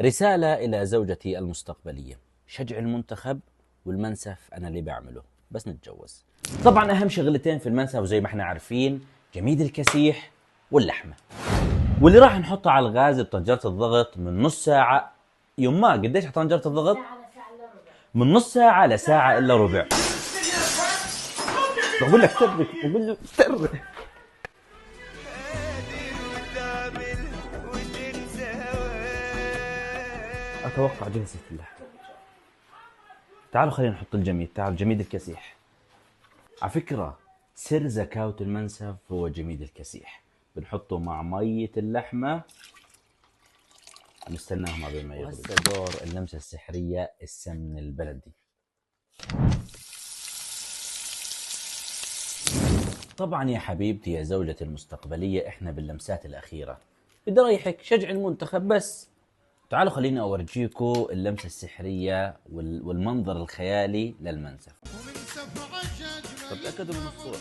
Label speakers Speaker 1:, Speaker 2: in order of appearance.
Speaker 1: رسالة إلى زوجتي المستقبلية: شجع المنتخب والمنسف أنا اللي بعمله بس نتجوز. طبعا أهم شغلتين في المنسف زي ما احنا عارفين جميد الكسيح واللحمة، واللي راح نحطها على الغاز بطنجرة الضغط من نص ساعة. يما قديش على طنجرة الضغط؟ من نص ساعة لساعة إلا ربع. بقول لك ترك، بقول لك ترك. أتوقع جلست اللحمة. تعالوا خلينا نحط الجميد. تعالوا جميد الكسيح. على فكرة سر زكاوة المنسف هو جميد الكسيح، بنحطه مع مية اللحمة ونستناه ما بين ما يغلي. وهسه دور اللمسة السحرية السمن البلدي. طبعا يا حبيبتي يا زوجتي المستقبلية احنا باللمسات الأخيرة. بدي رايحك شجع المنتخب بس. تعالوا خليني أورجيكم اللمسة السحرية والمنظر الخيالي للمنسف. طب تأكدوا من الصورة.